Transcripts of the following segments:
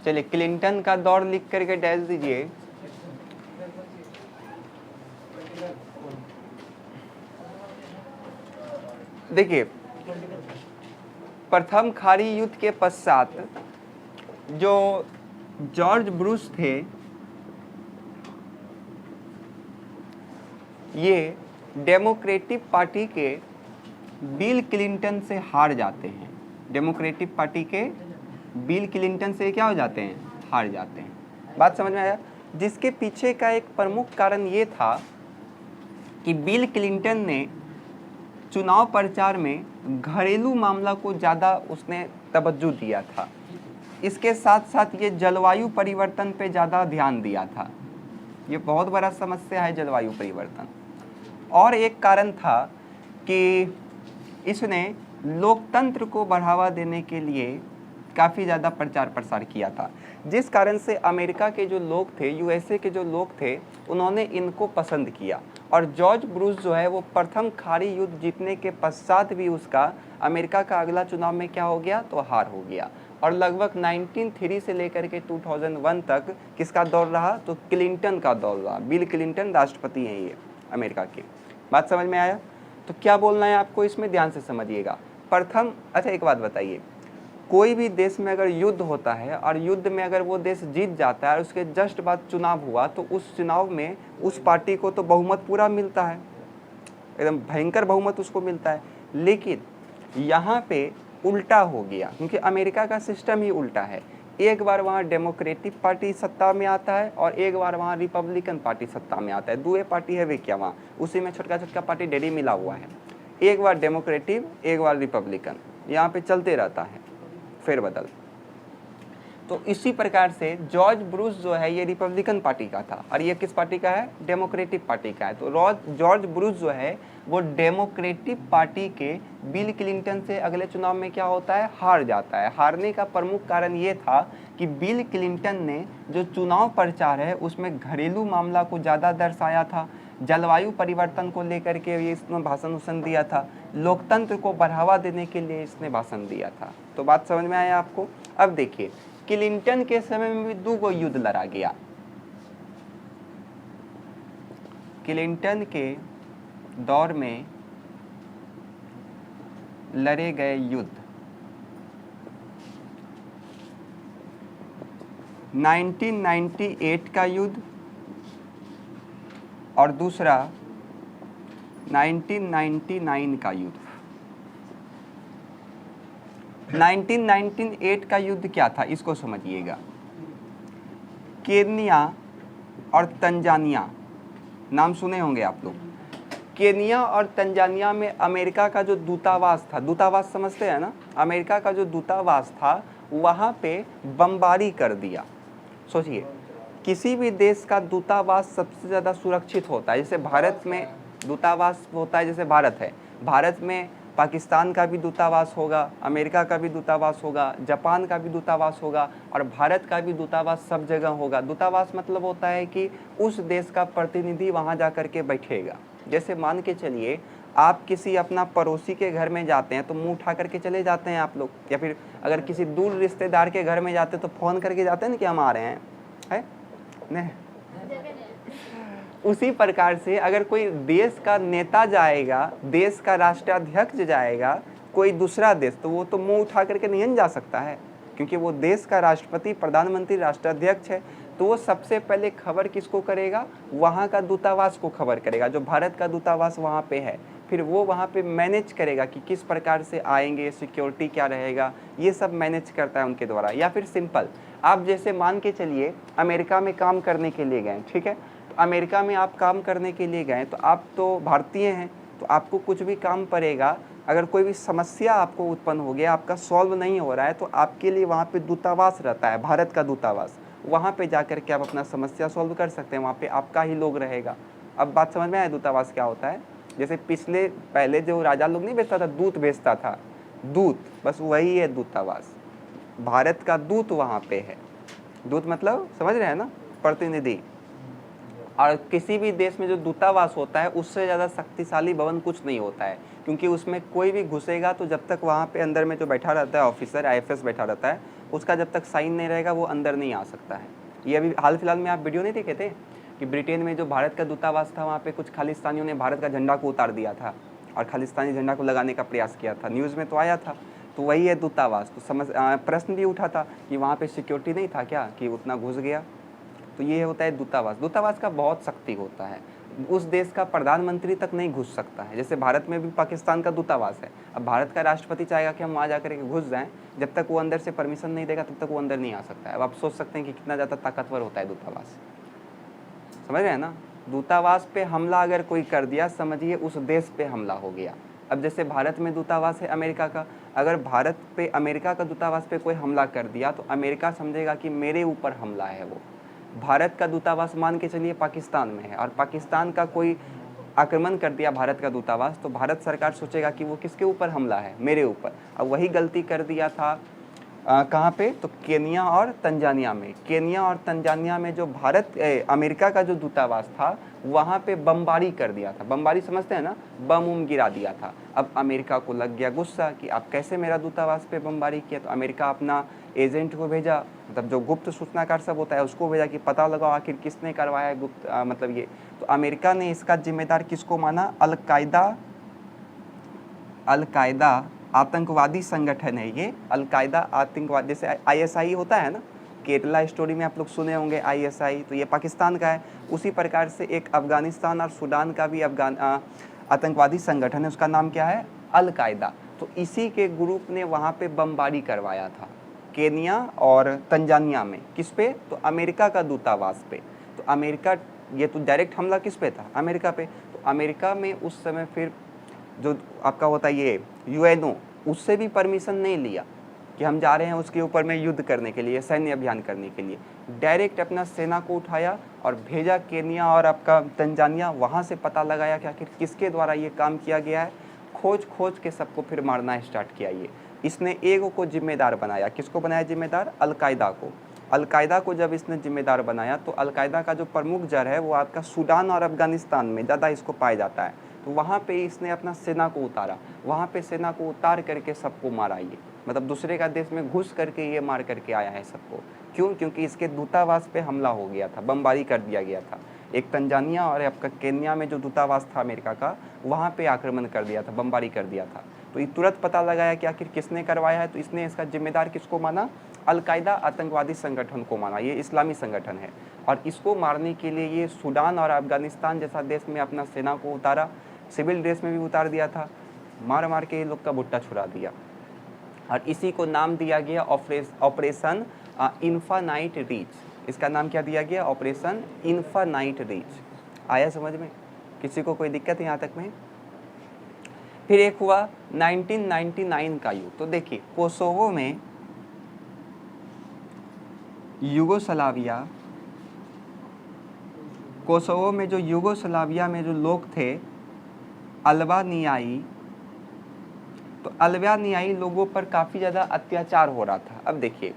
चलिए क्लिंटन का दौर लिख करके डैश दीजिए। देखिए प्रथम खाड़ी युद्ध के पश्चात जो जॉर्ज बुश थे ये डेमोक्रेटिक पार्टी के बिल क्लिंटन से हार जाते हैं। डेमोक्रेटिक पार्टी के बिल क्लिंटन से क्या हो जाते हैं, हार जाते हैं। बात समझ में आया। जिसके पीछे का एक प्रमुख कारण ये था कि बिल क्लिंटन ने चुनाव प्रचार में घरेलू मामला को ज़्यादा उसने तवज्जो दिया था। इसके साथ साथ ये जलवायु परिवर्तन पे ज़्यादा ध्यान दिया था। ये बहुत बड़ा समस्या है जलवायु परिवर्तन। और एक कारण था कि इसने लोकतंत्र को बढ़ावा देने के लिए काफ़ी ज़्यादा प्रचार प्रसार किया था, जिस कारण से अमेरिका के जो लोग थे, यूएसए के जो लोग थे, उन्होंने इनको पसंद किया। और जॉर्ज बुश जो है वो प्रथम खाड़ी युद्ध जीतने के पश्चात भी उसका अमेरिका का अगला चुनाव में क्या हो गया, तो हार हो गया। और लगभग 1903 से लेकर के 2001 तक किसका दौर रहा, तो क्लिंटन का दौर रहा। बिल क्लिंटन राष्ट्रपति हैं ये अमेरिका के। बात समझ में आया। तो क्या बोलना है आपको इसमें, ध्यान से समझिएगा। प्रथम, अच्छा एक बात बताइए, कोई भी देश में अगर युद्ध होता है और युद्ध में अगर वो देश जीत जाता है और उसके जस्ट बाद चुनाव हुआ तो उस चुनाव में उस पार्टी को तो बहुमत पूरा मिलता है, एकदम भयंकर बहुमत उसको मिलता है। लेकिन यहाँ पे उल्टा हो गया, क्योंकि अमेरिका का सिस्टम ही उल्टा है। एक बार वहाँ डेमोक्रेटिक पार्टी सत्ता में आता है और एक बार वहाँ रिपब्लिकन पार्टी सत्ता में आता है। दो पार्टी है वे क्या वहाँ, उसी में छोटका छोटका पार्टी डेढ़ी मिला हुआ है। एक बार डेमोक्रेटिक एक बार रिपब्लिकन, यहाँ पे चलते रहता है फेरबदल। तो इसी प्रकार से जॉर्ज बुश जो है ये रिपब्लिकन पार्टी का था और ये किस पार्टी का है, डेमोक्रेटिक पार्टी का है। तो जॉर्ज बुश जो है वो डेमोक्रेटिक पार्टी के बिल क्लिंटन से अगले चुनाव में क्या होता है, हार जाता है। हारने का प्रमुख कारण ये था कि बिल क्लिंटन ने जो चुनाव प्रचार है उसमें घरेलू मामला को ज़्यादा दर्शाया था, जलवायु परिवर्तन को लेकर के ये इसने भाषण दिया था, लोकतंत्र को बढ़ावा देने के लिए इसने भाषण दिया था। तो बात समझ में आया आपको। अब देखिए क्लिंटन के समय में भी दो युद्ध लड़ा गया। क्लिंटन के दौर में लड़े गए युद्ध 1998 का युद्ध और दूसरा 1999 का युद्ध। 1998 का युद्ध क्या था इसको समझिएगा। केन्या और तंजानिया, नाम सुने होंगे आप लोग। केन्या और तंजानिया में अमेरिका का जो दूतावास था, दूतावास समझते हैं ना, अमेरिका का जो दूतावास था वहाँ पे बमबारी कर दिया। सोचिए किसी भी देश का दूतावास सबसे ज़्यादा सुरक्षित होता है। जैसे भारत में दूतावास होता है, जैसे भारत है, भारत में पाकिस्तान का भी दूतावास होगा, अमेरिका का भी दूतावास होगा, जापान का भी दूतावास होगा और भारत का भी दूतावास सब जगह होगा। दूतावास मतलब होता है कि उस देश का प्रतिनिधि वहाँ जा कर के बैठेगा। जैसे मान के चलिए आप किसी अपना पड़ोसी के घर में जाते हैं तो मुंह उठा करके चले जाते हैं आप लोग, या फिर अगर किसी दूर रिश्तेदार के घर में जाते हैं तो फ़ोन करके जाते हैं ना कि हम आ रहे हैं, है नहीं। उसी प्रकार से अगर कोई देश का नेता जाएगा, देश का राष्ट्राध्यक्ष जाएगा कोई दूसरा देश, तो वो तो मुंह उठा करके नहीं जा सकता है, क्योंकि वो देश का राष्ट्रपति, प्रधानमंत्री, राष्ट्राध्यक्ष है। तो वो सबसे पहले खबर किसको करेगा, वहाँ का दूतावास को खबर करेगा, जो भारत का दूतावास वहाँ पे है। फिर वो वहाँ पे मैनेज करेगा कि किस प्रकार से आएंगे, सिक्योरिटी क्या रहेगा, ये सब मैनेज करता है उनके द्वारा। या फिर सिंपल आप जैसे मान के चलिए अमेरिका में काम करने के लिए गए, ठीक है, तो अमेरिका में आप काम करने के लिए गए तो आप तो भारतीय हैं, तो आपको कुछ भी काम पड़ेगा, अगर कोई भी समस्या आपको उत्पन्न हो गया, आपका सॉल्व नहीं हो रहा है, तो आपके लिए वहाँ पे दूतावास रहता है, भारत का दूतावास। वहाँ पे जाकर के आप अपना समस्या सॉल्व कर सकते हैं, वहाँ पे आपका ही लोग रहेगा। अब बात समझ में आया दूतावास क्या होता है। जैसे पहले जो राजा लोग नहीं भेजता था, दूत भेजता था, दूत, बस वही है दूतावास। भारत का दूत वहाँ पे है। दूत मतलब समझ रहे हैं ना, प्रतिनिधि। और किसी भी देश में जो दूतावास होता है उससे ज़्यादा शक्तिशाली भवन कुछ नहीं होता है, क्योंकि उसमें कोई भी घुसेगा तो जब तक वहाँ पे अंदर में जो बैठा रहता है ऑफिसर, आईएफएस बैठा रहता है, उसका जब तक साइन नहीं रहेगा वो अंदर नहीं आ सकता है। ये अभी हाल फिलहाल में आप वीडियो नहीं देखे थे कि ब्रिटेन में जो भारत का दूतावास था वहाँ पे कुछ खालिस्तानियों ने भारत का झंडा को उतार दिया था और खालिस्तानी झंडा को लगाने का प्रयास किया था, न्यूज़ में तो आया था। तो वही है दूतावास। तो प्रश्न भी उठा था कि वहाँ पे सिक्योरिटी नहीं था क्या कि उतना घुस गया। तो ये होता है दूतावास। दूतावास का बहुत शक्ति होता है, उस देश का प्रधानमंत्री तक नहीं घुस सकता है। जैसे भारत में भी पाकिस्तान का दूतावास है, अब भारत का राष्ट्रपति चाहेगा कि हम वहाँ जा कर के घुस जाएं, जब तक वो अंदर से परमिशन नहीं देगा तब तक वो अंदर नहीं आ सकता है। अब आप सोच सकते हैं कि कितना ज़्यादा ताकतवर होता है दूतावास, समझ रहे हैं ना। दूतावास पे हमला अगर कोई कर दिया, समझिए उस देश पे हमला हो गया। अब जैसे भारत में दूतावास है अमेरिका का, अगर भारत पे अमेरिका का दूतावास पे कोई हमला कर दिया तो अमेरिका समझेगा कि मेरे ऊपर हमला है वो। भारत का दूतावास मान के चलिए पाकिस्तान में है और पाकिस्तान का कोई आक्रमण कर दिया भारत का दूतावास, तो भारत सरकार सोचेगा कि वो किसके ऊपर हमला है, मेरे ऊपर। अब वही गलती कर दिया था कहाँ पे, तो केनिया और तंजानिया में। केनिया और तंजानिया में जो अमेरिका का जो दूतावास था वहाँ पे बमबारी कर दिया था। बमबारी समझते हैं ना, बम उम गिरा दिया था। अब अमेरिका को लग गया गुस्सा कि आप कैसे मेरा दूतावास पे बमबारी किया। तो अमेरिका अपना एजेंट को भेजा, मतलब जो गुप्त सूचनाकार सब होता है उसको भेजा कि पता लगाओ आखिर किसने करवाया है गुप्त मतलब ये। तो अमेरिका ने इसका जिम्मेदार किसको माना, अलकायदा आतंकवादी संगठन है ये। अलकायदा आतंकवाद, जैसे आईएसआई होता है ना, केरला स्टोरी में आप लोग सुने होंगे आईएसआई, तो ये पाकिस्तान का है। उसी प्रकार से एक अफगानिस्तान और सूडान का भी आतंकवादी संगठन है, उसका नाम क्या है, अलकायदा। तो इसी के ग्रुप ने वहाँ पे बमबारी करवाया था केनिया और तंजानिया में। किस पे, तो अमेरिका का दूतावास पे। तो अमेरिका, ये तो डायरेक्ट हमला किस पे था, अमेरिका पे। तो अमेरिका में उस समय फिर जो आपका होता है ये यूएनओ, उससे भी परमिशन नहीं लिया कि हम जा रहे हैं उसके ऊपर में युद्ध करने के लिए, सैन्य अभियान करने के लिए। डायरेक्ट अपना सेना को उठाया और भेजा केनिया और आपका तंजानिया। वहाँ से पता लगाया कि आखिर किसके द्वारा ये काम किया गया है, खोज खोज के सबको फिर मारना स्टार्ट किया। ये इसने एगो को जिम्मेदार बनाया। किसको बनाया जिम्मेदार, अलकायदा को। अलकायदा को जब इसने जिम्मेदार बनाया तो अलकायदा का जो प्रमुख जड़ है वो आपका सूडान और अफगानिस्तान में ज़्यादा इसको पाया जाता है। तो वहाँ पे इसने अपना सेना को उतारा, वहाँ पे सेना को उतार करके सबको मारा। ये मतलब दूसरे का देश में घुस करके ये मार करके आया है सबको। क्यों, क्योंकि इसके दूतावास पे हमला हो गया था, बमबारी कर दिया गया था। एक तंजानिया और आपका केन्या में जो दूतावास था अमेरिका का, वहाँ पे आक्रमण कर दिया था, बमबारी कर दिया था। तो ये तुरंत पता लगाया कि आखिर किसने करवाया है। तो इसने इसका जिम्मेदार किसको माना, अलकायदा आतंकवादी संगठन को माना। ये इस्लामी संगठन है और इसको मारने के लिए ये सूडान और अफगानिस्तान जैसा देश में अपना सेना को उतारा, सिविल ड्रेस में भी उतार दिया था, मार मार के ये लोग का भुट्टा छुड़ा दिया। और इसी को नाम दिया गया ऑपरेशन इन्फानाइट रीच। इसका नाम क्या दिया गया, ऑपरेशन इन्फानाइट रीच। आया समझ में, किसी को कोई दिक्कत है यहाँ तक में। फिर एक हुआ 1999 का युद्ध। तो देखिए कोसोवो में कोसोवो में जो यूगोस्लाविया में जो लोग थे अल्बानियाई, तो अल्बानियाई लोगों पर काफ़ी ज़्यादा अत्याचार हो रहा था। अब देखिए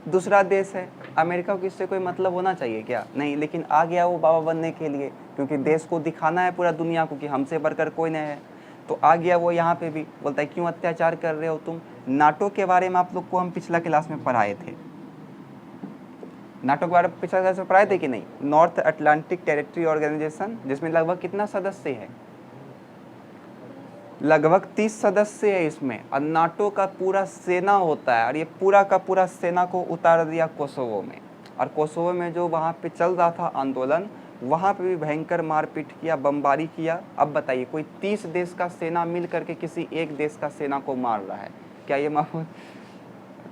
दूसरा देश है, अमेरिका को इससे कोई मतलब होना चाहिए क्या, नहीं, लेकिन आ गया वो बाबा बनने के लिए, क्योंकि देश को दिखाना है पूरा दुनिया को कि हमसे बढ़कर कोई नहीं है। तो आ गया वो यहाँ पे भी, बोलता है क्यों अत्याचार कर रहे हो तुम। नाटो के बारे में आप लोग को हम पिछला क्लास में पढ़ाए थे, नाटो के बारे में पिछला क्लास में पढ़ाए थे कि नहीं। नॉर्थ अटलांटिक टेरिटरी ऑर्गेनाइजेशन, जिसमें लगभग कितना सदस्य है, लगभग 30 सदस्य है इसमें। और नाटो का पूरा सेना होता है और ये पूरा का पूरा सेना को उतार दिया कोसोवो में। और कोसोवो में जो वहाँ पे चल रहा था आंदोलन, वहाँ पे भी भयंकर मारपीट किया, बमबारी किया। अब बताइए कोई 30 देश का सेना मिल करके किसी एक देश का सेना को मार रहा है, क्या ये मामूल,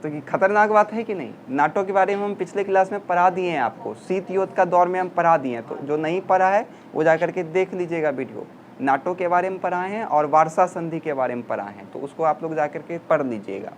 तो ये खतरनाक बात है कि नहीं। नाटो के बारे में हम पिछले क्लास में पढ़ा दिए हैं आपको, शीत युद्ध का दौर में हम पढ़ा दिए हैं। तो जो नहीं पढ़ा है वो जा करके देख लीजिएगा वीडियो, नाटो के बारे में पढ़ाए हैं और वार्सा संधि के बारे में पढ़ाए हैं, तो उसको आप लोग जाकर के पढ़ लीजिएगा।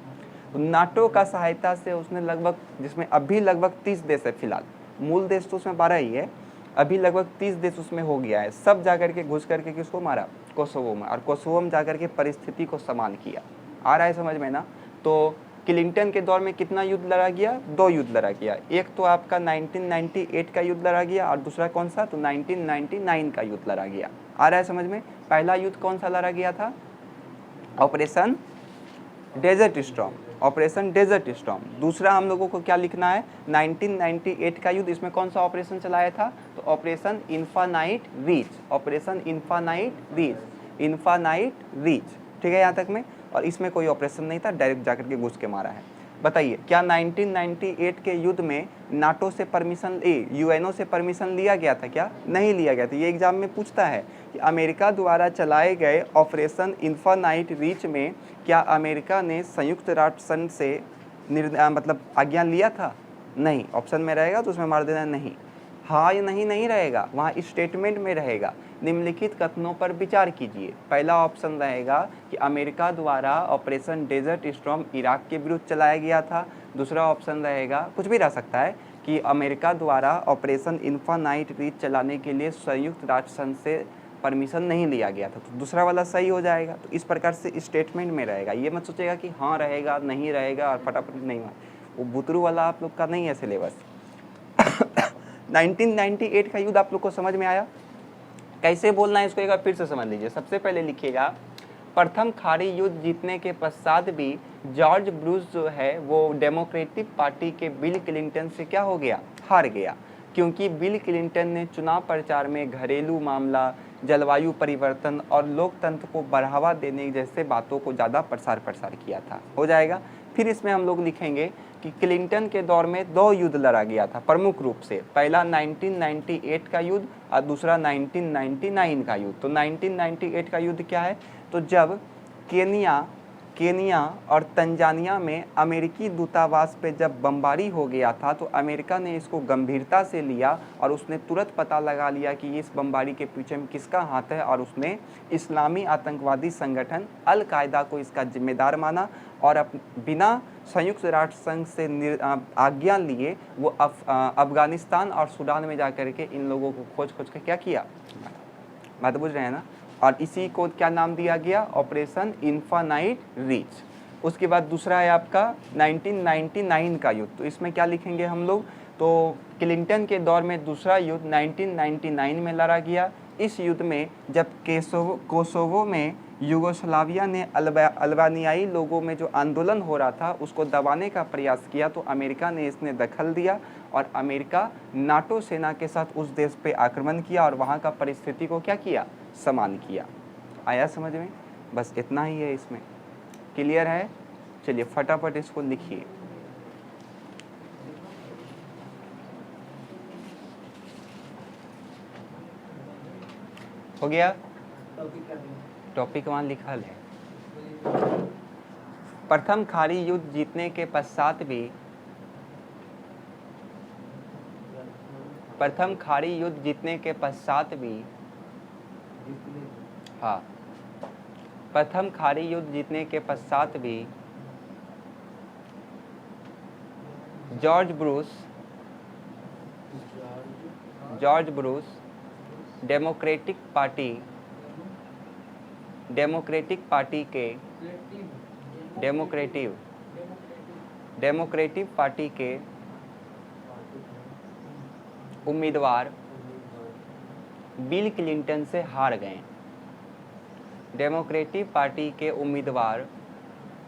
तो नाटो का सहायता से उसने लगभग, जिसमें अभी लगभग 30 देश है फिलहाल, मूल देश तो उसमें 12 ही है, अभी लगभग 30 देश उसमें हो गया है। सब जाकर के घुस करके किसको मारा, कोसोवो में। और कोसोवो में जाकर के परिस्थिति को समान किया। आ रहा है समझ में ना। तो क्लिंटन के दौर में कितना युद्ध लड़ा गया, 2 युद्ध लड़ा गया। एक तो आपका 1998 का युद्ध लड़ा गया और दूसरा कौन सा, तो 1999 का युद्ध लड़ा गया। आ रहा है समझ में। पहला युद्ध कौन सा लड़ा गया था, operation desert storm, operation desert storm. दूसरा हम लोगों को क्या लिखना है, 1998 का युद्ध, इसमें कौन सा ऑपरेशन चलाया था, तो operation infinite reach, operation infinite reach, infinite reach, ठीक है यहाँ तक में। और इसमें कोई ऑपरेशन नहीं था, डायरेक्ट जाकर के घुस के मारा है। बताइए क्या 1998 के युद्ध में नाटो से परमिशन, यूएनओ से परमिशन लिया गया था क्या, नहीं लिया गया था। ये एग्जाम में पूछता है कि अमेरिका द्वारा चलाए गए ऑपरेशन इन्फानाइट रीच में क्या अमेरिका ने संयुक्त राष्ट्र संघ से मतलब आज्ञा लिया था, नहीं। ऑप्शन में रहेगा तो उसमें मार देना नहीं, हाँ या नहीं, नहीं रहेगा, वहाँ स्टेटमेंट में रहेगा निम्नलिखित कथनों पर विचार कीजिए। पहला ऑप्शन रहेगा कि अमेरिका द्वारा ऑपरेशन डेजर्ट स्टॉर्म इराक के विरुद्ध चलाया गया था। दूसरा ऑप्शन रहेगा, कुछ भी रह सकता है, कि अमेरिका द्वारा ऑपरेशन इन्फानाइट रीच चलाने के लिए संयुक्त राष्ट्र संघ से परमिशन नहीं लिया गया था, तो दूसरा वाला सही हो जाएगा। तो इस प्रकार से स्टेटमेंट में रहेगा, ये मत सोचेगा कि हाँ रहेगा नहीं रहेगा और फटाफट नहीं, वो बुतरू वाला आप लोग का नहीं है सिलेबस। 1998 का युद्ध आप लोग को समझ में आया, कैसे बोलना है इसको एक बार फिर से समझ लीजिए। सबसे पहले लिखिएगा, प्रथम खाड़ी युद्ध जीतने के पश्चात भी जॉर्ज ब्रूस जो है वो डेमोक्रेटिक पार्टी के बिल क्लिंटन से क्या हो गया, हार गया, क्योंकि बिल क्लिंटन ने चुनाव प्रचार में घरेलू मामला, जलवायु परिवर्तन और लोकतंत्र को बढ़ावा देने जैसे बातों को ज़्यादा प्रसार किया था। हो जाएगा। फिर इसमें हम लोग लिखेंगे कि क्लिंटन के दौर में दो युद्ध लड़ा गया था प्रमुख रूप से, पहला 1998 का युद्ध और दूसरा 1999 का युद्ध। तो 1998 का युद्ध क्या है, तो जब केनिया और तंजानिया में अमेरिकी दूतावास पे जब बमबारी हो गया था तो अमेरिका ने इसको गंभीरता से लिया और उसने तुरंत पता लगा लिया कि इस बमबारी के पीछे में किसका हाथ है, और उसने इस्लामी आतंकवादी संगठन अल कायदा को इसका जिम्मेदार माना और बिना संयुक्त राष्ट्र संघ से आज्ञा लिए वो अफगानिस्तान और सूडान में जाकर के इन लोगों को खोज के क्या किया, बात बुझ रहे हैं ना। और इसी को क्या नाम दिया गया, ऑपरेशन इन्फानाइट रीच। उसके बाद दूसरा है आपका 1999 का युद्ध। तो इसमें क्या लिखेंगे हम लोग, तो क्लिंटन के दौर में दूसरा युद्ध 1999 में लड़ा गया। इस युद्ध में जब कोसोवो में यूगोस्लाविया ने अल्बानियाई लोगों में जो आंदोलन हो रहा था उसको दबाने का प्रयास किया, तो अमेरिका ने इसने दखल दिया और अमेरिका नाटो सेना के साथ उस देश पे आक्रमण किया और वहाँ का परिस्थिति को क्या किया, समान किया। आया समझ में, बस इतना ही है इसमें, क्लियर है। चलिए फटाफट इसको लिखिए। हो गया, टॉपिक वहाँ लिखा है। प्रथम खाड़ी युद्ध जीतने के पश्चात भी प्रथम खाड़ी युद्ध जीतने के पश्चात भी हाँ, प्रथम खाड़ी युद्ध जीतने के पश्चात भी जॉर्ज ब्रूस डेमोक्रेटिक पार्टी के उम्मीदवार बिल क्लिंटन से हार गए। डेमोक्रेटिक पार्टी के उम्मीदवार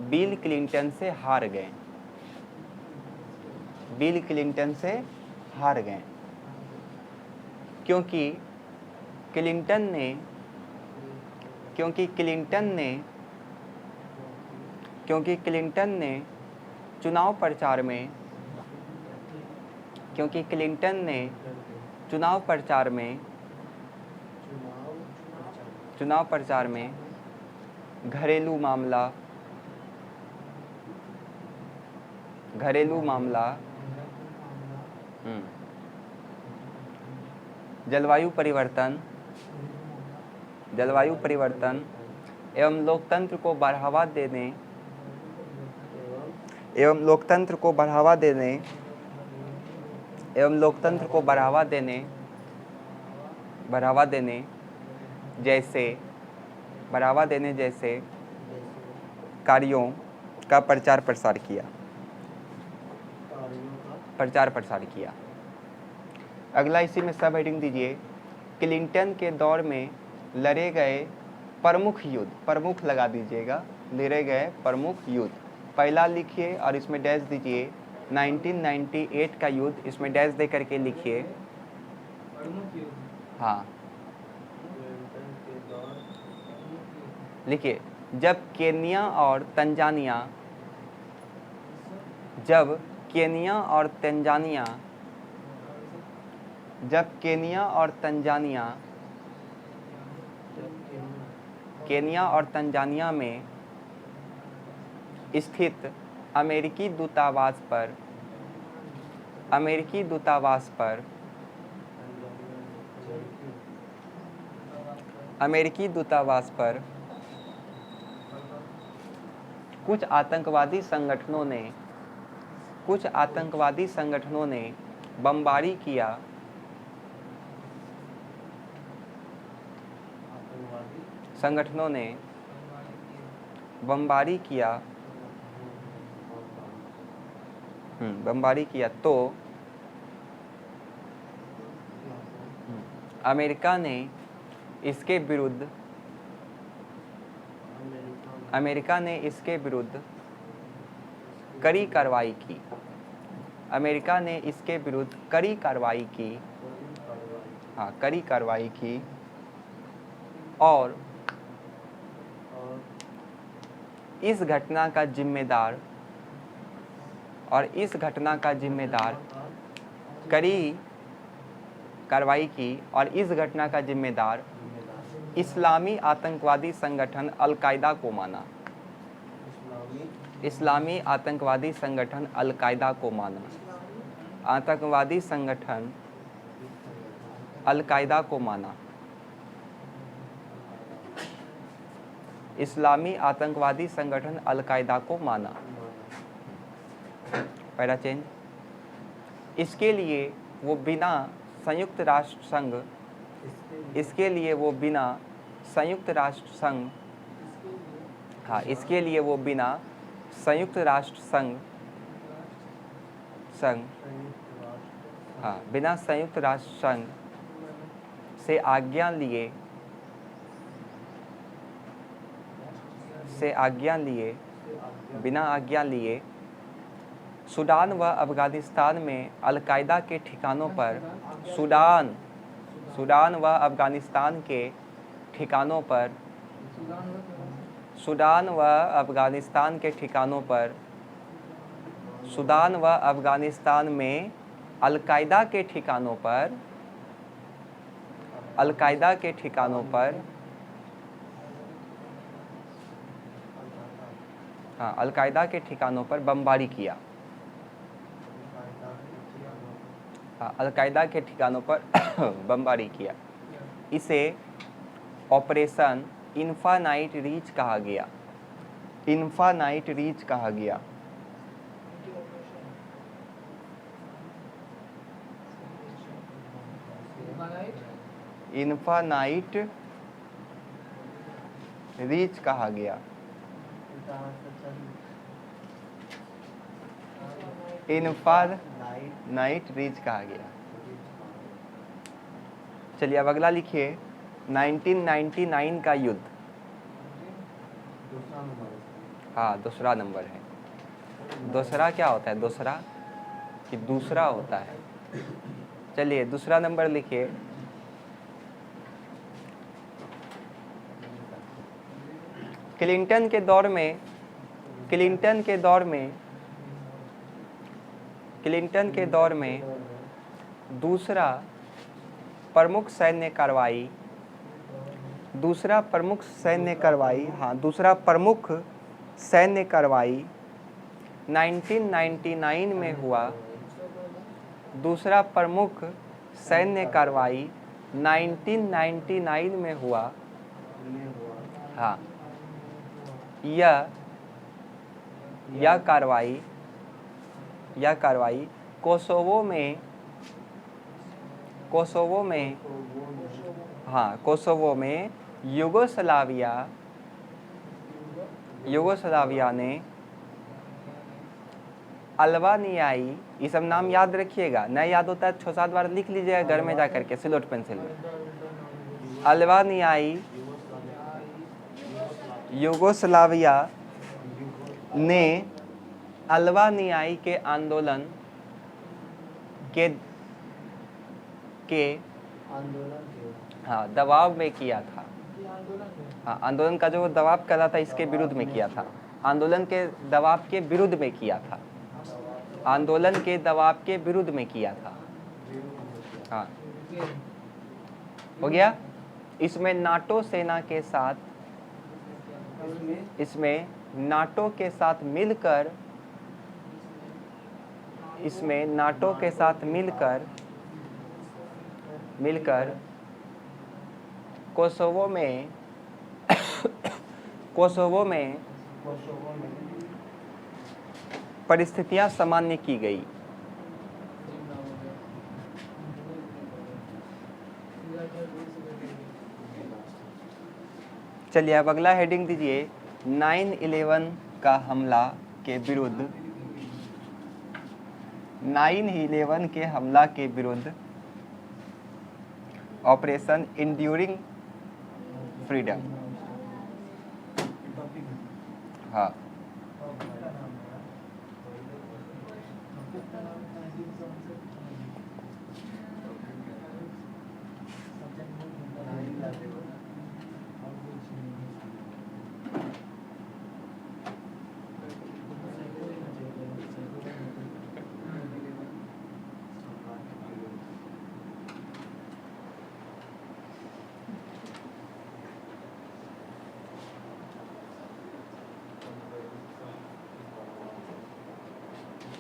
बिल क्लिंटन से हार गए, बिल क्लिंटन से हार गए, क्योंकि क्लिंटन ने चुनाव प्रचार में घरेलू मामला जलवायु परिवर्तन एवं लोकतंत्र को बढ़ावा देने जैसे कार्यों का प्रचार प्रसार किया। अगला इसी में सब हेडिंग दीजिए, क्लिंटन के दौर में लड़े गए प्रमुख युद्ध, प्रमुख लगा दीजिएगा, लड़े गए प्रमुख युद्ध। पहला लिखिए और इसमें डैश दीजिए। 1998 का युद्ध, इसमें डैश दे करके लिखिए। हाँ लिखिए। जब केन्या और तंजानिया जब केन्या और तंजानिया जब केन्या और तंजानिया केन्या और तंजानिया में स्थित अमेरिकी दूतावास पर कुछ आतंकवादी संगठनों ने बमबारी किया तो अमेरिका ने इसके विरुद्ध कड़ी कार्रवाई की और इस घटना का जिम्मेदार इस्लामी आतंकवादी संगठन अल-कायदा को माना। आतंकवादी संगठन अल-कायदा को माना। इस्लामी आतंकवादी संगठन अल-कायदा को माना। पहला चेंज। इसके लिए वो बिना संयुक्त राष्ट्र संघ से बिना आज्ञा लिए सूडान व अफगानिस्तान में अल-कायदा के ठिकानों पर सूडान व अफगानिस्तान में अल-कायदा के ठिकानों पर बमबारी किया। इसे ऑपरेशन इन्फानाइट रीच कहा गया। इन्फानाइट रीच कहा गया। चलिए अब अगला लिखिए। 1999 का युद्ध। हाँ दूसरा नंबर है। दूसरा क्या होता है? दूसरा होता है। चलिए दूसरा नंबर लिखिए। क्लिंटन के दौर में दूसरा प्रमुख सैन्य कार्रवाई 1999 में हुआ। दूसरा प्रमुख सैन्य कार्रवाई 1999 में हुआ। हाँ यह कार्रवाई कोसोवो में यूगोस्लाविया ने अल्बानियाई, ये सब नाम याद रखिएगा, नहीं याद होता है 6-7 बार लिख लीजिएगा घर में जा करके सिलोट पेंसिल में। अल्बानियाई यूगोस्लाविया ने अल्बानियाई के आंदोलन के हाँ दबाव में किया था। हाँ आंदोलन का जो दबाव कर रहा था इसके विरुद्ध में किया था, आंदोलन के दबाव के विरुद्ध में किया था, आंदोलन के दबाव के विरुद्ध में किया था। हाँ हो गया। इसमें नाटो सेना के साथ, इसमें नाटो के साथ मिलकर, इसमें नाटो के साथ मिलकर कोसोवो में परिस्थितियां सामान्य की गई। चलिए अब अगला हेडिंग दीजिए 9/11 का हमला के विरुद्ध, 9/11 के हमला के विरुद्ध ऑपरेशन इंड्यूरिंग फ्रीडम। हाँ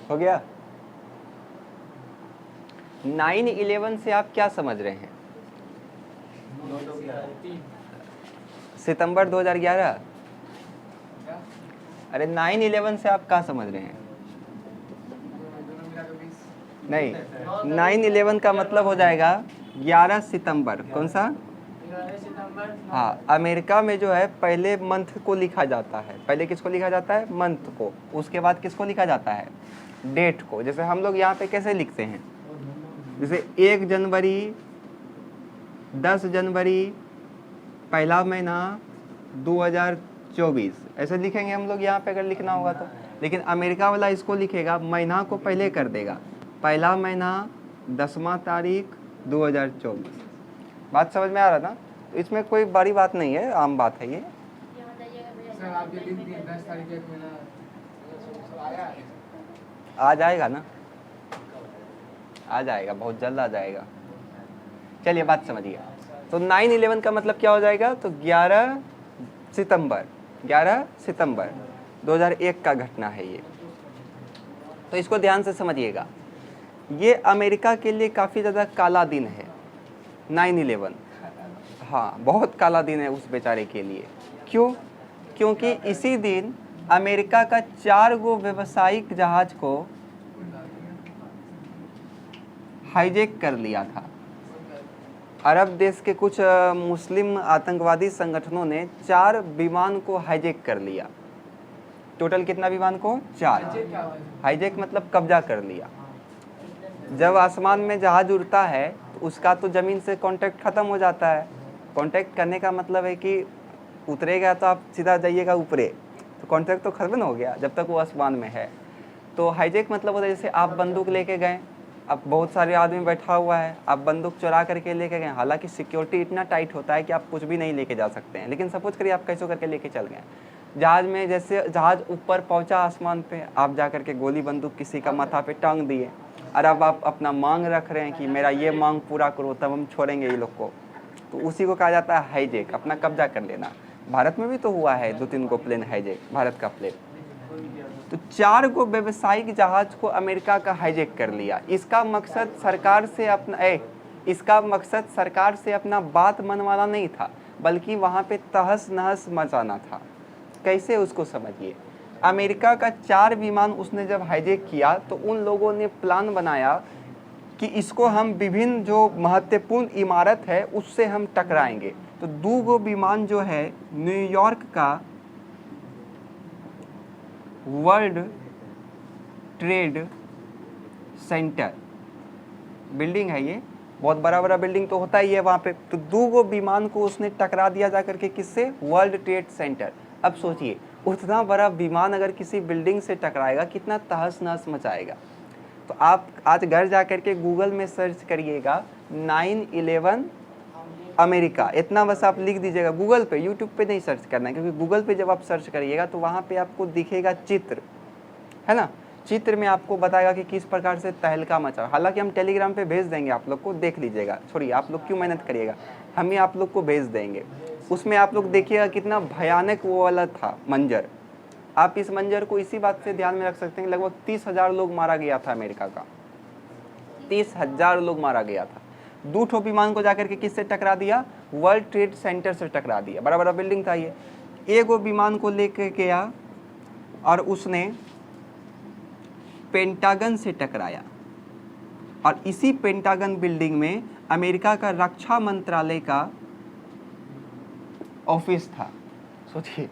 हो गया। 9/11 से आप क्या समझ रहे हैं? सितंबर 2011? अरे 9/11 से आप क्या समझ रहे हैं? नहीं, 9/11 का मतलब हो जाएगा 11 सितंबर। कौन सा? हाँ अमेरिका में जो है पहले मंथ को लिखा जाता है। पहले किसको लिखा जाता है? मंथ को। उसके बाद किसको लिखा जाता है? डेट को। जैसे हम लोग यहाँ पे कैसे लिखते हैं? जैसे 1 जनवरी, 10 जनवरी, पहला महीना 2024 ऐसे लिखेंगे हम लोग यहाँ पे अगर लिखना होगा तो। लेकिन अमेरिका वाला इसको लिखेगा, महीना को पहले कर देगा, पहला महीना 10वां तारीख 2024। बात समझ में आ रहा ना? तो इसमें कोई बड़ी बात नहीं है, आम बात है ये। आ जाएगा ना, आ जाएगा, बहुत जल्द आ जाएगा। चलिए बात समझिए। तो 9/11 का मतलब क्या हो जाएगा? तो 11 सितंबर 2001 का घटना है ये। तो इसको ध्यान से समझिएगा। ये अमेरिका के लिए काफ़ी ज़्यादा काला दिन है 9/11। हाँ बहुत काला दिन है उस बेचारे के लिए। क्यों? क्योंकि इसी दिन अमेरिका का 4 गो व्यावसायिक जहाज को हाईजैक कर लिया था। अरब देश के कुछ मुस्लिम आतंकवादी संगठनों ने 4 विमान को हाईजैक कर लिया। टोटल कितना विमान को? 4। हाईजैक मतलब कब्जा कर लिया। जब आसमान में जहाज उड़ता है तो उसका तो ज़मीन से कांटेक्ट ख़त्म हो जाता है। कांटेक्ट करने का मतलब है कि उतरेगा तो आप सीधा जाइएगा ऊपरे, तो कांटेक्ट तो खत्म हो गया जब तक वो आसमान में है। तो हाईजैक मतलब होता है जैसे आप बंदूक लेके गए, अब बहुत सारे आदमी बैठा हुआ है, आप बंदूक चुरा करके लेके गए। हालांकि सिक्योरिटी इतना टाइट होता है कि आप कुछ भी नहीं लेके जा सकते हैं, लेकिन सपोज करिए आप कैसे करके लेके चल गए जहाज़ में। जैसे जहाज़ ऊपर पहुंचा आसमान पे, आप जा करके गोली बंदूक किसी का माथा पे टांग दिए, और अब आप अपना मांग रख रहे हैं कि मेरा ये मांग पूरा करो तब हम छोड़ेंगे ये लोग को। तो उसी को कहा जाता है हाईजैक, अपना कब्जा कर लेना। भारत में भी तो हुआ है 2-3 गो प्लेन हाईजैक, भारत का प्लेन। तो 4 गो व्यावसायिक जहाज को अमेरिका का हाईजैक कर लिया। इसका मकसद सरकार से अपना बात मनवाना नहीं था, बल्कि वहाँ पे तहस नहस मचाना था। कैसे? उसको समझिए। अमेरिका का 4 विमान उसने जब हाईजैक किया तो उन लोगों ने प्लान बनाया कि इसको हम विभिन्न जो महत्वपूर्ण इमारत है उससे हम टकराएंगे। तो 2 गो विमान जो है न्यूयॉर्क का वर्ल्ड ट्रेड सेंटर बिल्डिंग है, ये बहुत बड़ा बड़ा बिल्डिंग तो होता ही है वहाँ पे। तो 2 गो विमान को उसने टकरा दिया जा करके किससे? World trade centre. अब सोचिए उतना बड़ा विमान अगर किसी बिल्डिंग से टकराएगा कितना तहस नहस मचाएगा। तो आप आज घर जा कर के गूगल में सर्च करिएगा 9/11 अमेरिका, इतना बस आप लिख दीजिएगा गूगल पे, यूट्यूब पे नहीं सर्च करना है, क्योंकि गूगल पे जब आप सर्च करिएगा तो वहाँ पे आपको दिखेगा चित्र, है ना। चित्र में आपको बताएगा कि किस प्रकार से तहलका मचा। हालांकि हम टेलीग्राम पे भेज देंगे आप लोग को, देख लीजिएगा, छोड़िए आप लोग क्यों मेहनत करिएगा, हम ही आप लोग को भेज देंगे। उसमें आप लोग देखिएगा कितना भयानक वो वाला था मंजर। आप इस मंजर को इसी बात से ध्यान में रख सकते हैं, लगभग 30,000 लोग मारा गया था अमेरिका का, 30,000 लोग मारा गया था। 2 ठो विमान को जाकर के किससे टकरा दिया, वर्ल्ड ट्रेड सेंटर से टकरा दिया, बड़ा बड़ा बिल्डिंग था ये। एक वो विमान को लेकर गया और उसने पेंटागन से टकराया, और इसी पेंटागन बिल्डिंग में अमेरिका का रक्षा मंत्रालय का ऑफिस था। सोचिए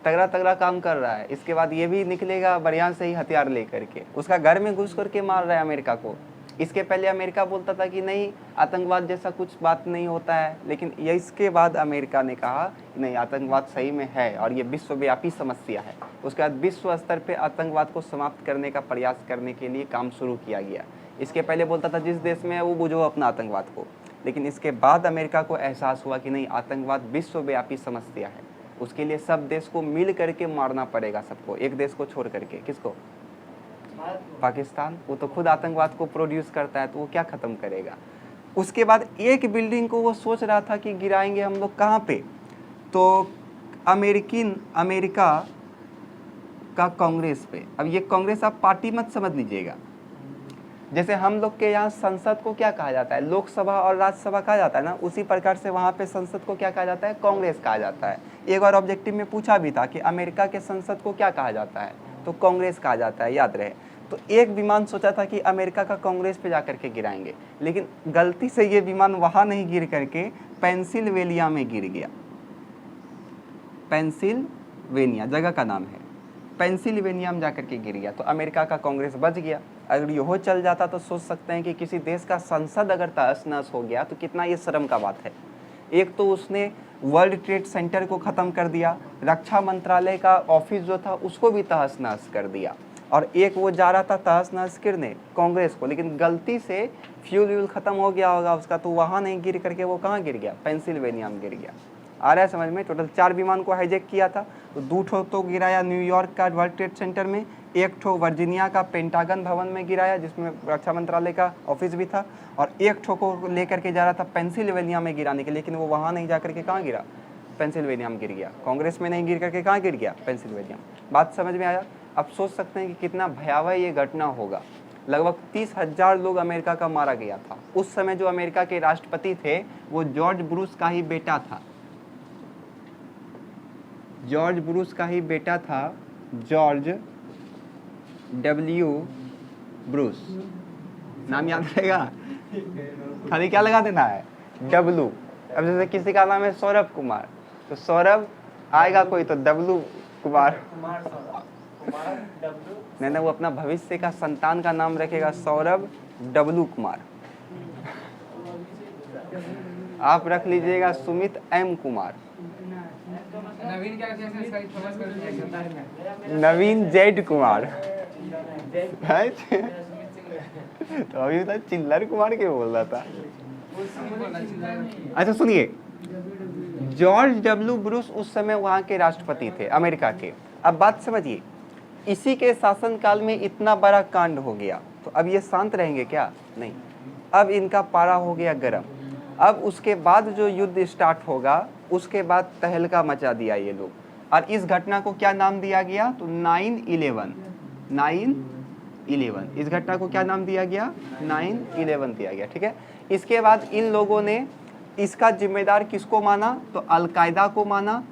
तगड़ा तगड़ा काम कर रहा है। इसके बाद ये भी निकलेगा बढ़िया से ही हथियार लेकर के, उसका घर में घुस करके मार रहा है अमेरिका को। इसके पहले अमेरिका बोलता था कि नहीं आतंकवाद जैसा कुछ बात नहीं होता है, लेकिन ये इसके बाद अमेरिका ने कहा नहीं आतंकवाद सही में है और ये विश्वव्यापी समस्या है। उसके बाद विश्व स्तर पे आतंकवाद को समाप्त करने का प्रयास करने के लिए काम शुरू किया गया। इसके पहले बोलता था जिस देश में है वो बुझो अपना आतंकवाद को, लेकिन इसके बाद अमेरिका को एहसास हुआ कि नहीं आतंकवाद विश्वव्यापी समस्या है, उसके लिए सब देश को मिल करके मारना पड़ेगा सबको, एक देश को छोड़ करके। किसको? पाकिस्तान। वो तो खुद आतंकवाद को प्रोड्यूस करता है, तो वो क्या ख़त्म करेगा। उसके बाद एक बिल्डिंग को वो सोच रहा था कि गिराएंगे हम लोग कहाँ पे, तो अमेरिका का कांग्रेस पे। अब ये कांग्रेस आप पार्टी मत समझ लीजिएगा, जैसे हम लोग के यहाँ संसद को क्या कहा जाता है, लोकसभा और राज्यसभा कहा जाता है ना, उसी प्रकार से वहाँ पे संसद को क्या कहा जाता है, कांग्रेस कहा जाता है। एक बार ऑब्जेक्टिव में पूछा भी था कि अमेरिका के संसद को क्या कहा जाता है, तो कांग्रेस कहा जाता है, याद रहे। तो एक विमान सोचा था कि अमेरिका का कांग्रेस पे जाकर के गिराएंगे, लेकिन गलती से ये विमान वहाँ नहीं गिर करके पेंसिल्वेनिया में गिर गया। पेंसिल्वेनिया जगह का नाम है, पेंसिल्वेनिया में जाकर के गिर गया, तो अमेरिका का कांग्रेस बच गया। अगर यहो चल जाता तो सोच सकते हैं कि किसी देश का संसद अगर तहस नहस हो गया तो कितना ये शर्म का बात है। एक तो उसने वर्ल्ड ट्रेड सेंटर को ख़त्म कर दिया, रक्षा मंत्रालय का ऑफिस जो था उसको भी तहस नहस कर दिया, और एक वो जा रहा था तहस नहस करने कांग्रेस को, लेकिन गलती से फ्यूल ख़त्म हो गया होगा उसका, तो वहाँ नहीं गिर करके वो कहाँ गिर गया, पेंसिल्वेनिया में गिर गया। आ रहा है समझ में। टोटल 4 विमान को हाईजैक किया था, तो 2 ठो तो गिराया न्यूयॉर्क का वर्ल्ड ट्रेड सेंटर में, 1 ठो वर्जीनिया का पेंटागन भवन में गिराया जिसमें रक्षा मंत्रालय का ऑफिस भी था, और 1 ठो को लेकर के जा रहा था पेंसिल्वेनिया में गिराने के लिए, लेकिन वो वहाँ नहीं जा करके कहाँ गिरा, पेंसिल्वेनिया में गिर गया। कांग्रेस में नहीं गिर करके कहाँ गिर गया, पेंसिल्वेनिया। बात समझ में आया। अब सोच सकते हैं कि कितना भयावह ये घटना होगा। लगभग 30,000 लोग अमेरिका का मारा गया था। उस समय जो अमेरिका के राष्ट्रपति थे वो जॉर्ज बुश का ही बेटा था, जॉर्ज बुश का ही बेटा था, जॉर्ज W बुश। नाम याद रहेगा, खाली क्या लगा देना है, W। अब जैसे किसी का नाम है सौरभ कुमार, तो सौरभ आएगा कोई तो W कुमार नहीं, वो अपना भविष्य का संतान का नाम रखेगा सौरभ W कुमार। आप रख लीजिएगा सुमित M कुमार, नवीन Z कुमार। तो अभी तो चिल्लर कुमार के बोल रहा था। अच्छा सुनिए, जॉर्ज W बुश उस समय वहाँ के राष्ट्रपति थे अमेरिका के। अब बात समझिए, इसी के शासनकाल में इतना बड़ा कांड हो गया, तो अब ये शांत रहेंगे क्या, नहीं। अब इनका पारा हो गया गर्म। अब उसके बाद जो युद्ध स्टार्ट होगा उसके बाद तहलका मचा दिया ये लोग, और इस घटना को क्या नाम दिया गया, तो 9/11 इस घटना को क्या नाम दिया गया, 9/11 दिया गया, ठीक है। इसके बाद इन लोगों ने इसका जिम्मेदार किसको माना, तो अलकायदा को माना,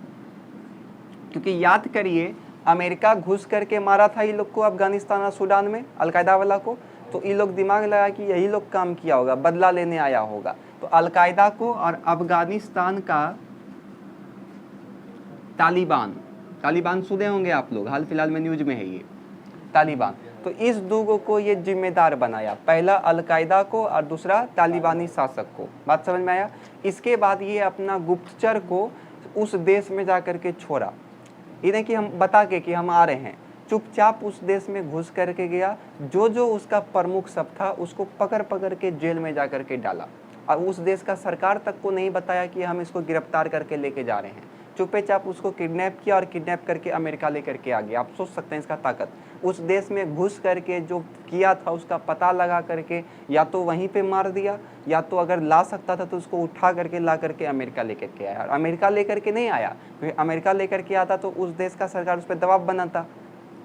क्योंकि याद करिए अमेरिका घुस करके मारा था ये लोग को अफगानिस्तान और सूडान में, अलकायदा वाला को, तो ये लोग दिमाग लगा कि यही लोग काम किया होगा, बदला लेने आया होगा, तो अलकायदा को और अफगानिस्तान का तालिबान सुने होंगे आप लोग, हाल फिलहाल में न्यूज में है ये तालिबान, तो इस दोनों को ये जिम्मेदार बनाया, पहला अलकायदा को और दूसरा तालिबानी शासक को। बात समझ में आया। इसके बाद ये अपना गुप्तचर को उस देश में जा कर के छोड़ा, इन्हें कि हम बता के कि हम आ रहे हैं, चुपचाप उस देश में घुस करके गया, जो जो उसका प्रमुख सब था उसको पकड़ पकड़ के जेल में जा करके डाला, और उस देश का सरकार तक को नहीं बताया कि हम इसको गिरफ्तार करके लेके जा रहे हैं। चुपचाप उसको किडनैप किया और किडनैप करके अमेरिका लेकर के आ गया। आप सोच सकते हैं इसका ताकत। उस देश में घुस करके जो किया था उसका पता लगा करके या तो वहीं पे मार दिया, या तो अगर ला सकता था तो उसको उठा करके ला करके अमेरिका लेकर के आया। और अमेरिका लेकर के नहीं आया, क्योंकि अमेरिका लेकर के आता तो उस देश का सरकार उस पर दबाव बनाता,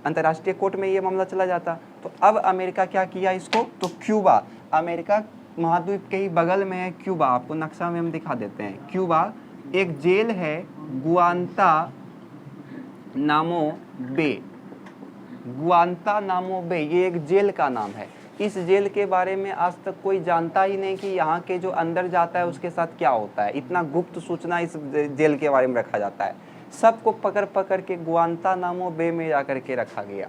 अंतर्राष्ट्रीय कोर्ट में ये मामला चला जाता। तो अब अमेरिका क्या किया इसको, तो क्यूबा, अमेरिका महाद्वीप के ही बगल में है क्यूबा, आपको नक्शा में हम दिखा देते हैं। क्यूबा एक जेल है गुआंतानामो बे, गुआंतानामो बे ये एक जेल का नाम है। इस जेल के बारे में आज तक कोई जानता ही नहीं कि यहाँ के जो अंदर जाता है उसके साथ क्या होता है। इतना गुप्त सूचना इस जेल के बारे में रखा जाता है। सबको पकड़ पकड़ के गुआंतानामो बे में जा करके रखा गया।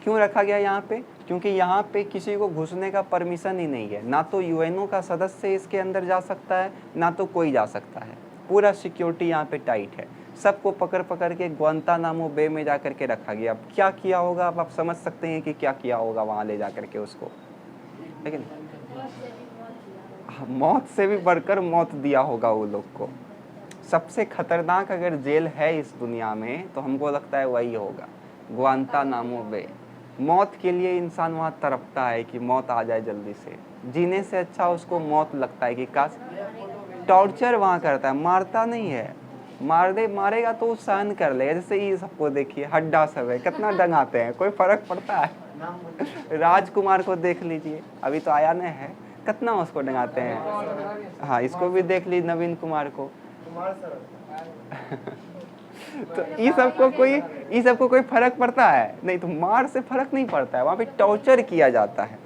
क्यों रखा गया यहाँ पे, क्योंकि यहाँ पे किसी को घुसने का परमिशन ही नहीं है, ना तो यूएनओ का सदस्य इसके अंदर जा सकता है, ना तो कोई जा सकता है। पूरा सिक्योरिटी यहाँ पे टाइट है। सबको पकड़ पकड़ के गुआंतानामो बे में जा करके रखा गया। अब क्या किया होगा, अब आप समझ सकते हैं कि क्या किया होगा वहाँ ले जा करके उसको, लेकिन मौत से भी बढ़कर मौत दिया होगा वो लोग को। सबसे खतरनाक अगर जेल है इस दुनिया में तो हमको लगता है वही होगा, गुआंतानामो बे। मौत के लिए इंसान वहाँ तड़पता है कि मौत आ जाए जल्दी से, जीने से अच्छा उसको मौत लगता है कि काश। टॉर्चर वहाँ करता है, मारता नहीं है, मारेगा तो सहन कर लेगा। जैसे ये सबको देखिए, हड्डा सब है, कितना डंगाते हैं, कोई फर्क पड़ता है? राजकुमार को देख लीजिए, अभी तो आया नहीं है, कितना उसको डंगाते हैं। हाँ, इसको भी देख लीजिए, नवीन कुमार को। तो ये सबको कोई फर्क पड़ता है? नहीं, तो मार से फर्क नहीं पड़ता है, वहाँ पे टॉर्चर किया जाता है।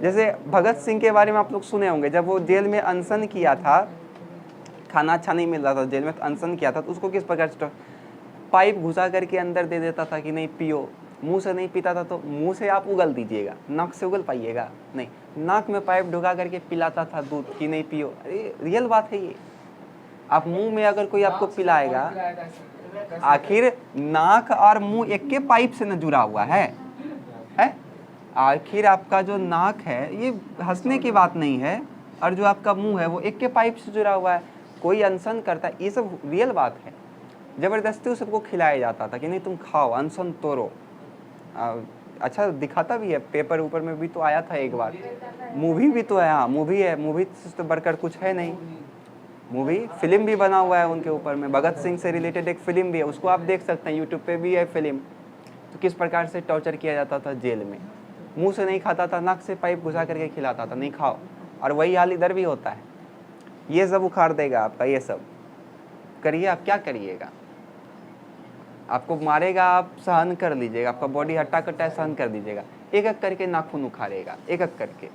जैसे भगत सिंह के बारे में आप लोग सुने होंगे, जब वो जेल में अनशन किया था, खाना अच्छा नहीं मिल रहा था जेल में, तो अनशन किया था, तो उसको किस प्रकार से पाइप घुसा करके अंदर दे देता था कि नहीं पियो। मुंह से नहीं पीता था तो मुंह से आप उगल दीजिएगा, नाक से उगल पाइएगा नहीं, नाक में पाइप ढुका करके पिलाता था दूध कि नहीं पियो। अरे रियल बात है ये। आप मुंह में अगर कोई आपको पिलाएगा, आखिर नाक और मुंह एक के पाइप से न जुड़ा हुआ है? आखिर आपका जो नाक है, ये हंसने की बात नहीं है, और जो आपका मुंह है वो एक के पाइप से जुड़ा हुआ है। कोई अनशन करता है, ये सब रियल बात है। जबरदस्ती सबको खिलाया जाता था कि नहीं तुम खाओ, अनशन तोड़ो। अच्छा दिखाता भी है, पेपर ऊपर में भी तो आया था एक बार, मूवी भी तो है। हाँ, मूवी है, मूवी से तो बढ़कर कुछ है नहीं। मूवी फिल्म भी बना हुआ है उनके ऊपर में, भगत सिंह से रिलेटेड एक फिल्म भी है, उसको आप देख सकते हैं, यूट्यूब पे भी है फिल्म। तो किस प्रकार से टॉर्चर किया जाता था जेल में। मुंह से नहीं खाता था, नाक से पाइप घुसा करके खिलाता था, नहीं खाओ। और वही हाल इधर भी होता है। ये सब उखाड़ देगा आपका, ये सब करिए, आप क्या करिएगा? आपको मारेगा, आप सहन कर लीजिएगा, आपका बॉडी हट्टा कट्टा सहन कर दीजिएगा। एक एक करके नाखून उखाड़ेगा, एक एक करके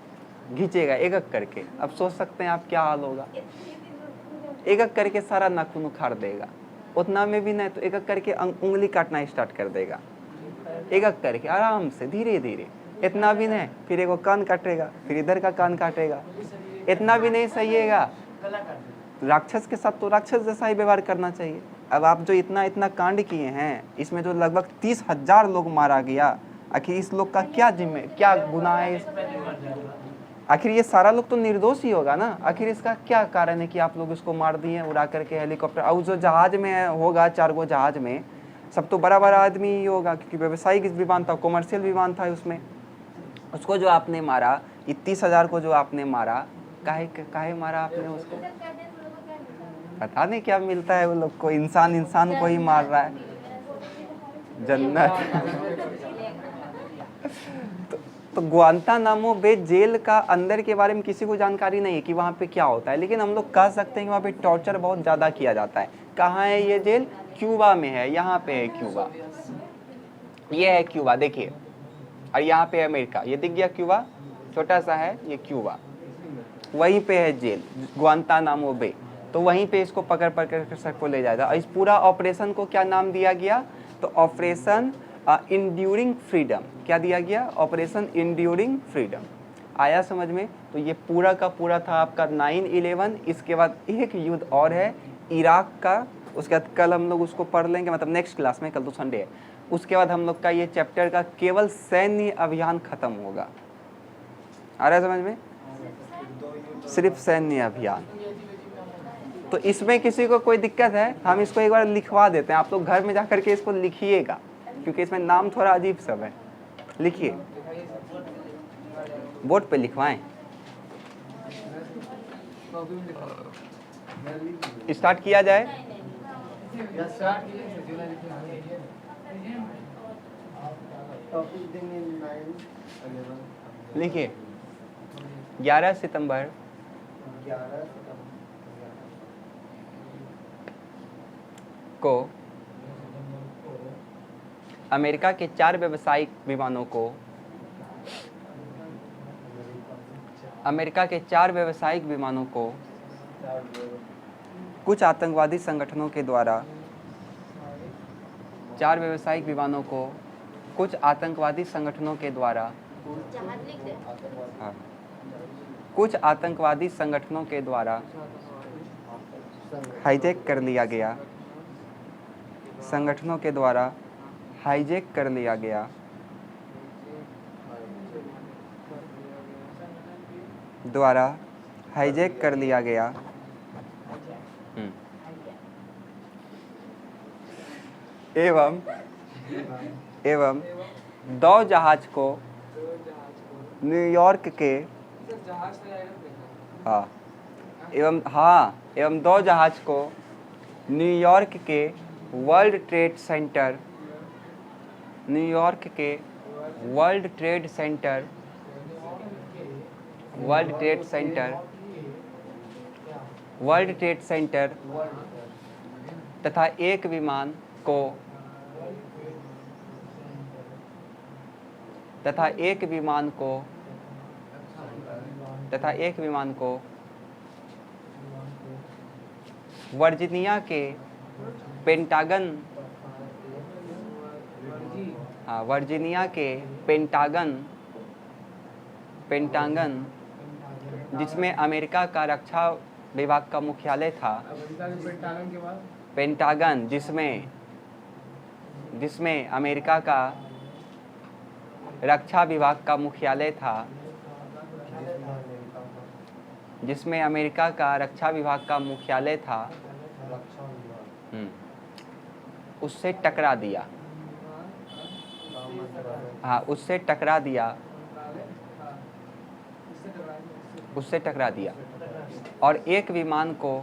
घींचेगा, एक एक करके। अब सोच सकते हैं आप क्या हाल होगा। एक एक करके सारा नाखून उखाड़ देगा। उतना में भी नहीं तो एक एक करके उंगली काटना स्टार्ट कर देगा, एक एक करके आराम से धीरे धीरे। इतना भी नहीं, फिर एगो कान काटेगा, फिर इधर का कान काटेगा। इतना भी नहीं सहिएगा, राक्षस के साथ तो राक्षस जैसा ही व्यवहार करना चाहिए। अब आप जो इतना इतना कांड किए हैं, इसमें जो लगभग 30,000 लोग मारा गया, आखिर इस लोग का क्या गुनाह है? आखिर ये सारा लोग तो निर्दोष ही होगा ना। आखिर इसका क्या कारण है कि आप लोग इसको मार दिए उड़ा करके हेलीकॉप्टर? और जो जहाज में होगा, 4 गो जहाज में, सब तो बड़ा बड़ा आदमी ही होगा, क्योंकि व्यावसायिक विमान था, कॉमर्शियल विमान था उसमें। उसको जो आपने मारा, 30,000 को जो आपने मारा, काहे मारा आपने उसको? पता नहीं क्या मिलता है वो लोग को, इंसान को ही मार रहा है। जन्नत। तो गुआंतानामो बे जेल का अंदर के बारे में किसी को जानकारी नहीं है कि वहाँ पे क्या होता है, लेकिन हम लोग कह सकते हैं कि वहाँ पे टॉर्चर बहुत ज़्यादा किया जाता है। कहाँ है ये जेल? क्यूबा में है, यहाँ पे है क्यूबा, ये है क्यूबा देखिए, और यहाँ पे अमेरिका, ये दिख गया क्यूबा, छोटा सा है ये क्यूबा, वहीं पे है जेल गुआंतानामो बे। तो वहीं पे इसको पकड़ कर सबको ले जाएगा। इस पूरा ऑपरेशन को क्या नाम दिया गया? तो ऑपरेशन इंड्यूरिंग फ्रीडम। क्या दिया गया? Operation enduring freedom. आया समझ में? तो ये पूरा का पूरा था आपका 9/11। इसके बाद एक युद्ध और है, इराक का उसके बाद कल हम लोग उसको पढ़ लेंगे, मतलब नेक्स्ट क्लास में, कल तो संडे है। उसके बाद हम लोग का ये चैप्टर का केवल सैन्य अभियान खत्म होगा। आ रहा है समझ में? सिर्फ सैन्य अभियान। तो इसमें किसी को कोई दिक्कत है? हम इसको एक बार लिखवा देते हैं, आप लोग घर में जा करके इसको लिखिएगा, क्योंकि इसमें नाम थोड़ा अजीब सब है। लिखिए, बोर्ड पे लिखवाएं। स्टार्ट किया जाए। लिखिए, 11 सितंबर को अमेरिका के 4 व्यावसायिक विमानों को कुछ आतंकवादी संगठनों के द्वारा हाईजैक कर लिया गया। एवं दो जहाज को न्यूयॉर्क के न्यूयॉर्क के वर्ल्ड ट्रेड सेंटर तथा एक विमान को वर्जीनिया के पेंटागन जिसमें अमेरिका का रक्षा विभाग का मुख्यालय था। पेंटागन जिसमें अमेरिका का रक्षा विभाग का मुख्यालय था, उससे टकरा दिया और एक विमान को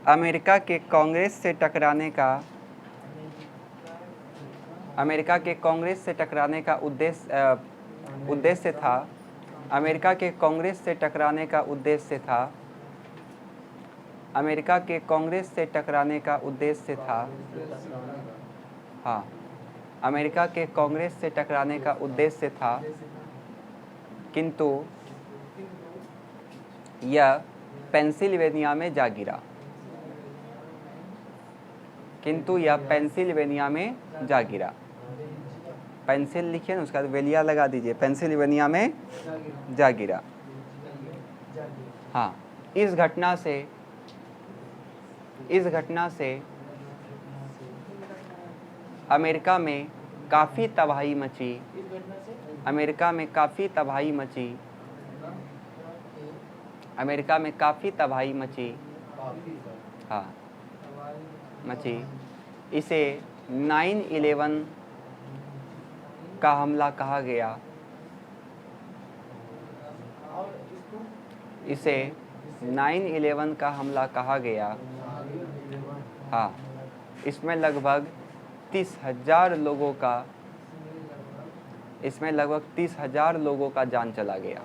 अमेरिका के कांग्रेस से टकराने का उद्देश्य था, किंतु यह पेंसिल्वेनिया में जा गिरा। पेंसिल लिखिए ना, उसका वेलिया लगा दीजिए, पेंसिल्वेनिया में जा गिरा। हाँ, इस घटना से अमेरिका में काफ़ी तबाही मची। हाँ, इसे 9/11 का हमला कहा गया। हाँ, इसमें लगभग 30,000 लोगों का जान चला गया।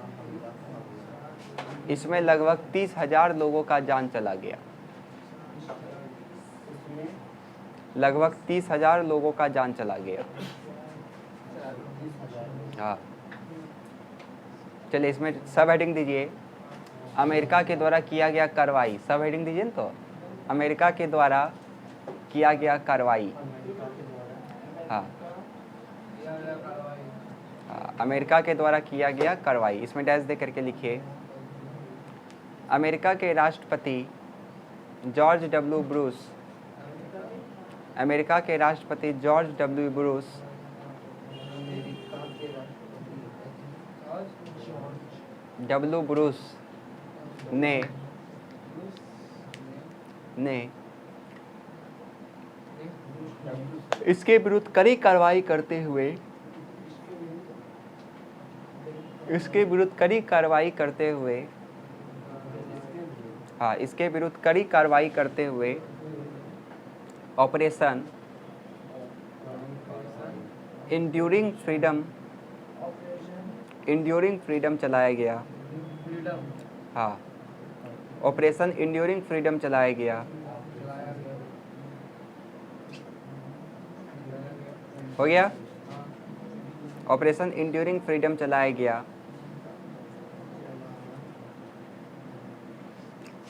हाँ, चलिए इसमें सब हेडिंग दीजिए, अमेरिका के द्वारा किया गया कार्रवाई। सब हेडिंग दीजिए ना, तो अमेरिका के द्वारा किया गया कार्रवाई। हाँ, अमेरिका के द्वारा किया गया कार्रवाई, इसमें डैश दे करके लिखिए। अमेरिका के राष्ट्रपति जॉर्ज डब्ल्यू ब्रूस, अमेरिका के राष्ट्रपति जॉर्ज डब्ल्यू ब्रूस ने इसके विरुद्ध कड़ी कार्रवाई करते हुए इसके विरुद्ध कड़ी कार्रवाई करते हुए ऑपरेशन इंड्यूरिंग फ्रीडम चलाया गया। हाँ, ऑपरेशन इंड्यूरिंग फ्रीडम चलाया गया। हो गया, ऑपरेशन इंड्यूरिंग फ्रीडम चलाया गया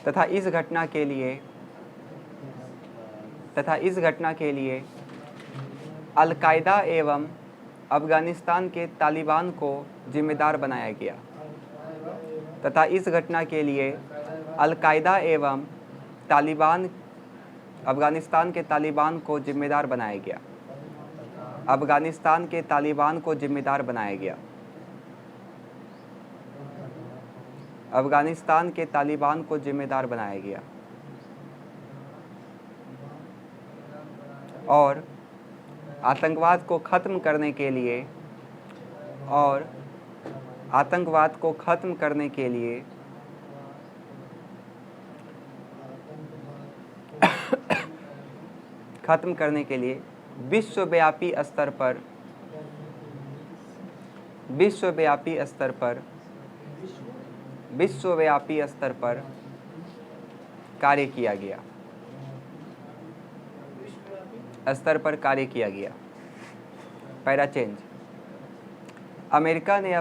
तथा इस घटना के लिए अल-कायदा एवं अफगानिस्तान के तालिबान को जिम्मेदार बनाया गया। तथा इस घटना के लिए अल-कायदा एवं अफगानिस्तान के तालिबान को जिम्मेदार बनाया गया। अफगानिस्तान के तालिबान को जिम्मेदार बनाया गया। अफगानिस्तान के तालिबान को जिम्मेदार बनाया गया और आतंकवाद को ख़त्म करने के लिए विश्वव्यापी स्तर पर कार्य किया गया। Para change. अमेरिका ने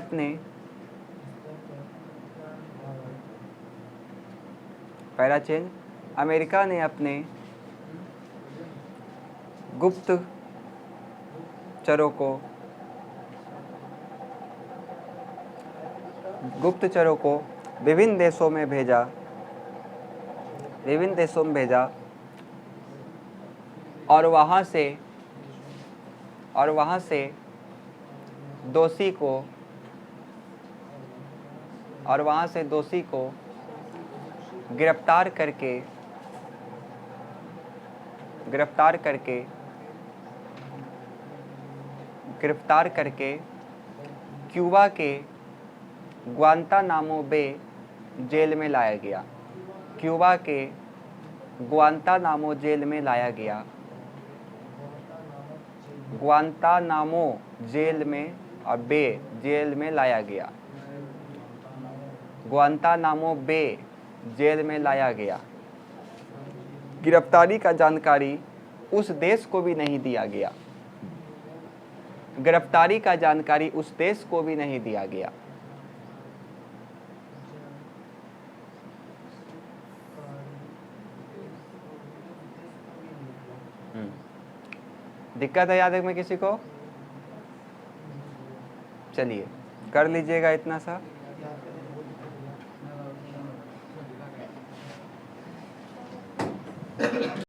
अपने गुप्तचरों को विभिन्न देशों में भेजा और वहाँ से दोषी को गिरफ्तार करके क्यूबा के ग्वांतानामो बे जेल में लाया गया। ग्वांतानामो जेल में लाया गया। ग्वांतानामो जेल में और बे जेल में लाया गया। ग्वांतानामो बे जेल में लाया गया। गिरफ्तारी का जानकारी उस देश को भी नहीं दिया गया। गिरफ्तारी का जानकारी उस देश को भी नहीं दिया गया। दिक्कत है याद में किसी को? चलिए कर लीजिएगा इतना सा।